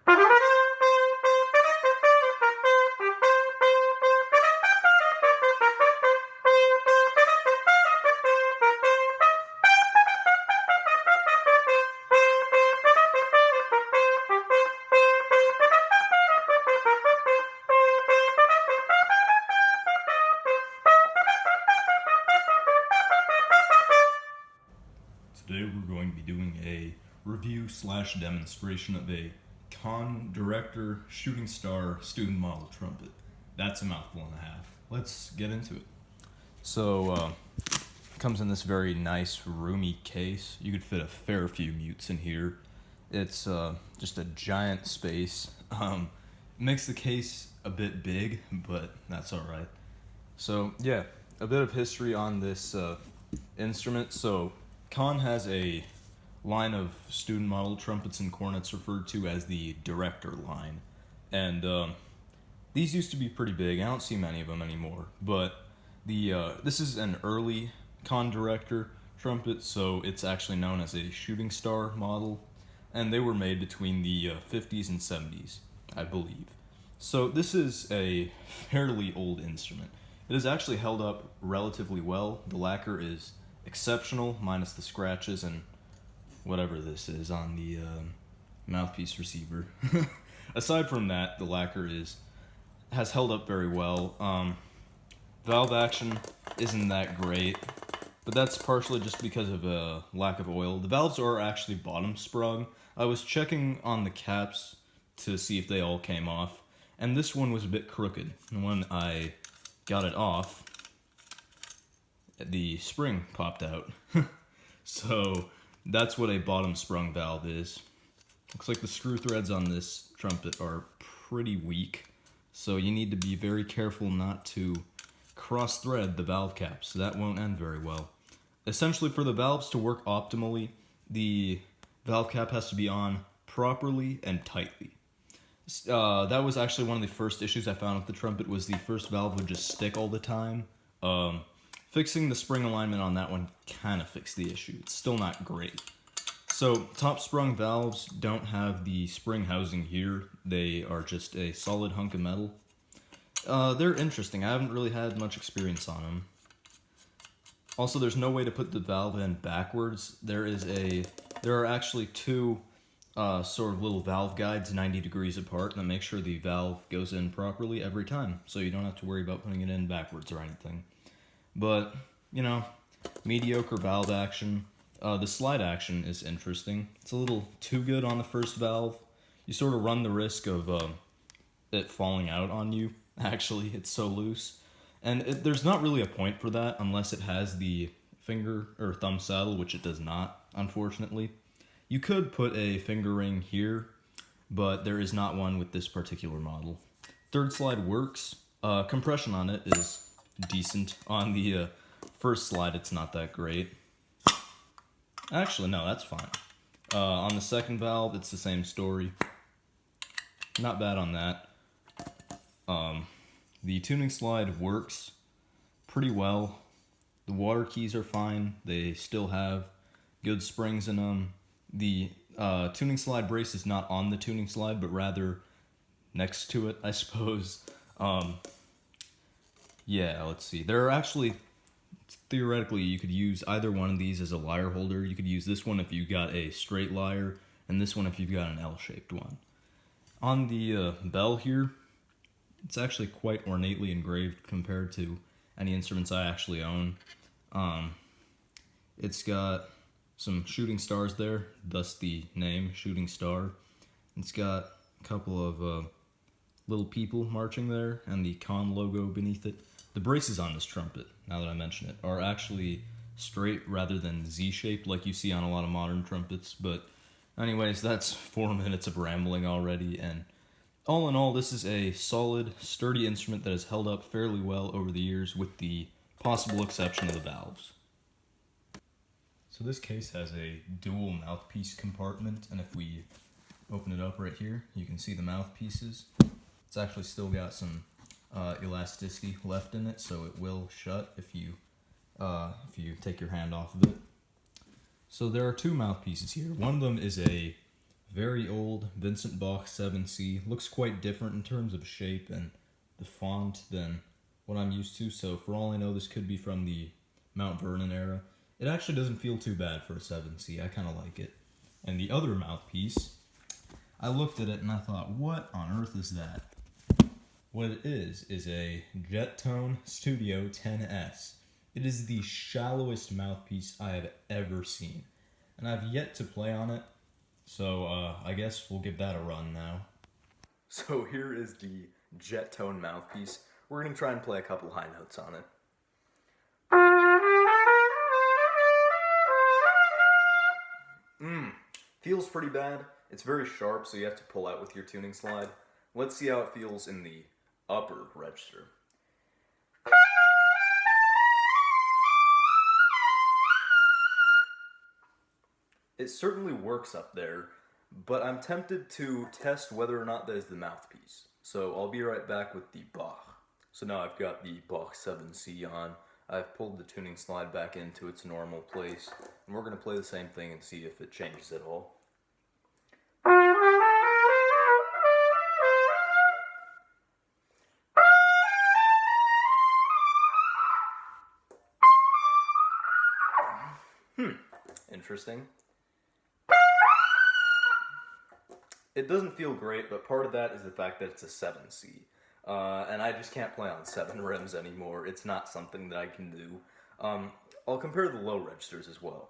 Today we're going to be doing a review/demonstration of a Conn Director Shooting Star Student Model Trumpet. That's a mouthful and a half. Let's get into it. So, it comes in this very nice, roomy case. You could fit a fair few mutes in here. It's just a giant space. Makes the case a bit big, but that's alright. So, yeah, a bit of history on this instrument. So, Conn has a line of student model trumpets and cornets referred to as the Director line. And these used to be pretty big. I don't see many of them anymore. But this is an early Conn Director trumpet, so it's actually known as a shooting star model. And they were made between the 50s and 70s, I believe. So this is a fairly old instrument. It has actually held up relatively well. The lacquer is exceptional, minus the scratches and whatever this is on the mouthpiece receiver. Aside from that, the lacquer has held up very well. Valve action isn't that great, but that's partially just because of a lack of oil. The valves are actually bottom sprung. I was checking on the caps to see if they all came off, and this one was a bit crooked. And when I got it off, the spring popped out. So that's what a bottom sprung valve is. Looks like the screw threads on this trumpet are pretty weak, so you need to be very careful not to cross thread the valve caps. So that won't end very well. Essentially, for the valves to work optimally, the valve cap has to be on properly and tightly. That was actually one of the first issues I found with the trumpet, was the first valve would just stick all the time. Fixing the spring alignment on that one kind of fixed the issue. It's still not great. So, top sprung valves don't have the spring housing here. They are just a solid hunk of metal. They're interesting. I haven't really had much experience on them. Also, there's no way to put the valve in backwards. There are actually two sort of little valve guides 90 degrees apart that make sure the valve goes in properly every time, so you don't have to worry about putting it in backwards or anything. But, you know, mediocre valve action. The slide action is interesting. It's a little too good on the first valve. You sort of run the risk of it falling out on you, actually. It's so loose. And there's not really a point for that unless it has the finger or thumb saddle, which it does not, unfortunately. You could put a finger ring here, but there is not one with this particular model. Third slide works. Compression on it is decent. On the first slide, it's not that great. Actually, no, that's fine. On the second valve, it's the same story. Not bad on that. The tuning slide works pretty well. The water keys are fine. They still have good springs in them. The tuning slide brace is not on the tuning slide, but rather next to it, I suppose. Yeah, let's see. There are actually, theoretically, you could use either one of these as a lyre holder. You could use this one if you got a straight lyre, and this one if you've got an L-shaped one. On the bell here, it's actually quite ornately engraved compared to any instruments I actually own. It's got some shooting stars there, thus the name, Shooting Star. It's got a couple of little people marching there, and the Conn logo beneath it. The braces on this trumpet, now that I mention it, are actually straight rather than Z-shaped like you see on a lot of modern trumpets. But anyways, that's 4 minutes of rambling already, and all in all, this is a solid, sturdy instrument that has held up fairly well over the years, with the possible exception of the valves. So this case has a dual mouthpiece compartment, and if we open it up right here, you can see the mouthpieces. It's actually still got some elasticity left in it, so it will shut if you take your hand off of it. So there are two mouthpieces here. One of them is a Very old Vincent Bach 7C. Looks quite different in terms of shape and the font than what I'm used to, so for all I know, this could be from the Mount Vernon era. It actually doesn't feel too bad for a 7C. I kind of like it. And the other mouthpiece, I looked at it and I thought, what on earth is that? What it is a Jettone Studio 10S. It is the shallowest mouthpiece I have ever seen. And I've yet to play on it, so I guess we'll give that a run now. So here is the Jettone mouthpiece. We're going to try and play a couple high notes on it. Feels pretty bad. It's very sharp, so you have to pull out with your tuning slide. Let's see how it feels in the upper register. It certainly works up there, but I'm tempted to test whether or not that is the mouthpiece. So I'll be right back with the Bach. So now I've got the Bach 7C on. I've pulled the tuning slide back into its normal place, and we're going to play the same thing and see if it changes at all. Interesting. It doesn't feel great, but part of that is the fact that it's a 7C. And I just can't play on 7 rims anymore. It's not something that I can do. I'll compare the low registers as well.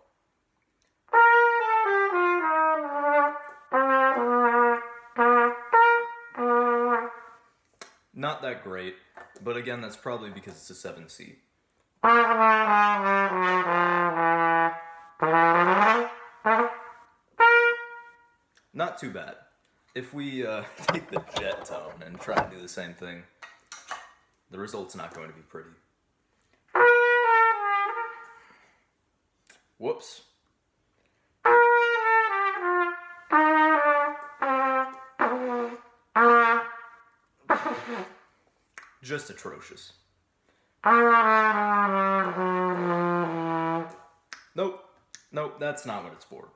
Not that great, but again, that's probably because it's a 7C. Not too bad. If we take the Jettone and try and do the same thing, the result's not going to be pretty. Whoops. Just atrocious. Nope, that's not what it's for.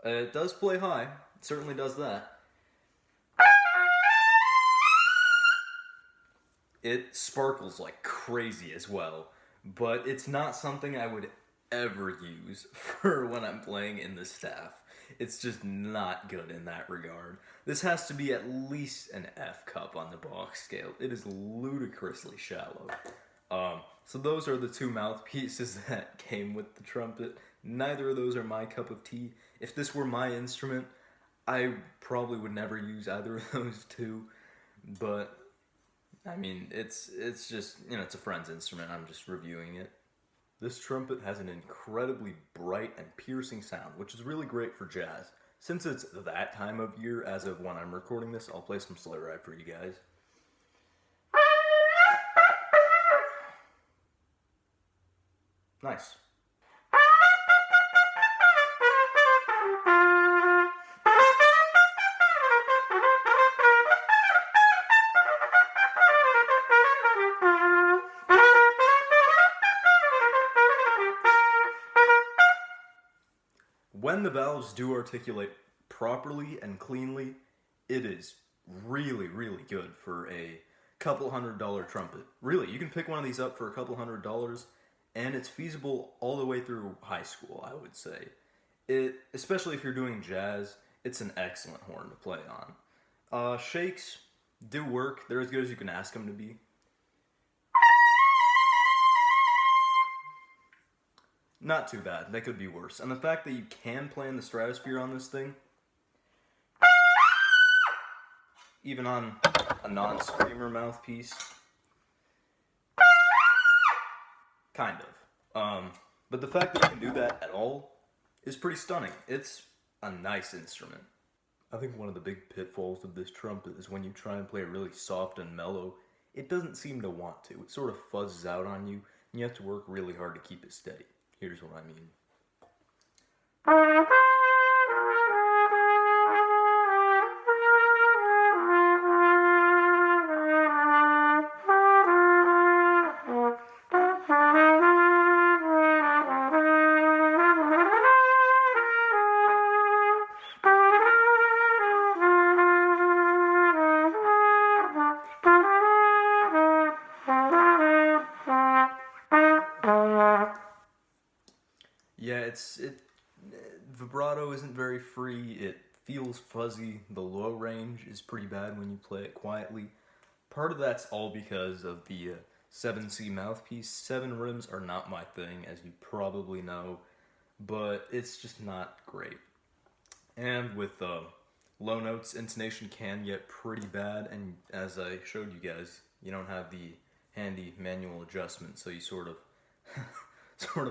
It does play high. It certainly does that. It sparkles like crazy as well, but it's not something I would ever use for when I'm playing in the staff. It's just not good in that regard. This has to be at least an F cup on the Bach scale. It is ludicrously shallow. So those are the two mouthpieces that came with the trumpet. Neither of those are my cup of tea. If this were my instrument, I probably would never use either of those two. But, I mean, it's just, it's a friend's instrument. I'm just reviewing it. This trumpet has an incredibly bright and piercing sound, which is really great for jazz. Since it's that time of year, as of when I'm recording this, I'll play some Sleigh Ride for you guys. Nice. When the valves do articulate properly and cleanly, it is really, really good for a couple $100 trumpet. Really, you can pick one of these up for a couple $100, and it's feasible all the way through high school, I would say. Especially if you're doing jazz, it's an excellent horn to play on. Shakes do work. They're as good as you can ask them to be. Not too bad. They could be worse. And the fact that you can play in the stratosphere on this thing, even on a non-screamer mouthpiece, kind of. But the fact that you can do that at all is pretty stunning. It's a nice instrument. I think one of the big pitfalls of this trumpet is when you try and play really soft and mellow, it doesn't seem to want to. It sort of fuzzes out on you, and you have to work really hard to keep it steady. Here's what I mean. vibrato isn't very free. It feels fuzzy. The low range is pretty bad when you play it quietly. Part of that's all because of the 7C mouthpiece. 7 rims are not my thing, as you probably know, but it's just not great. And with low notes, intonation can get pretty bad, and as I showed you guys, you don't have the handy manual adjustment, so you sort of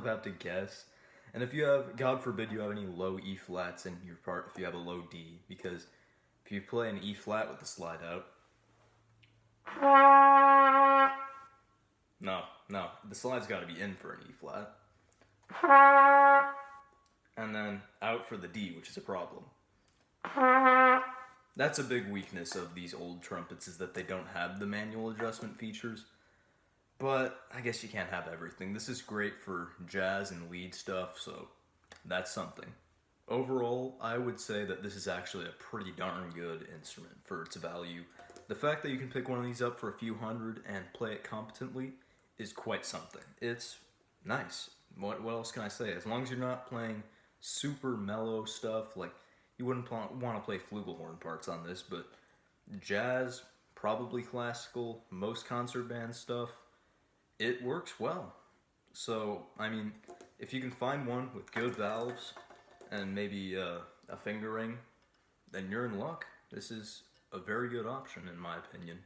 have to guess. And if you have, God forbid, you have any low E flats in your part, if you have a low D, because if you play an E flat with the slide out, no, the slide's got to be in for an E flat, and then out for the D, which is a problem. That's a big weakness of these old trumpets, is that they don't have the manual adjustment features. But I guess you can't have everything. This is great for jazz and lead stuff, so that's something. Overall, I would say that this is actually a pretty darn good instrument for its value. The fact that you can pick one of these up for a few hundred and play it competently is quite something. It's nice. What else can I say? As long as you're not playing super mellow stuff, like you wouldn't want to play flugelhorn parts on this, but jazz, probably classical, most concert band stuff, it works well. So, I mean, if you can find one with good valves and maybe a finger ring, then you're in luck. This is a very good option, in my opinion.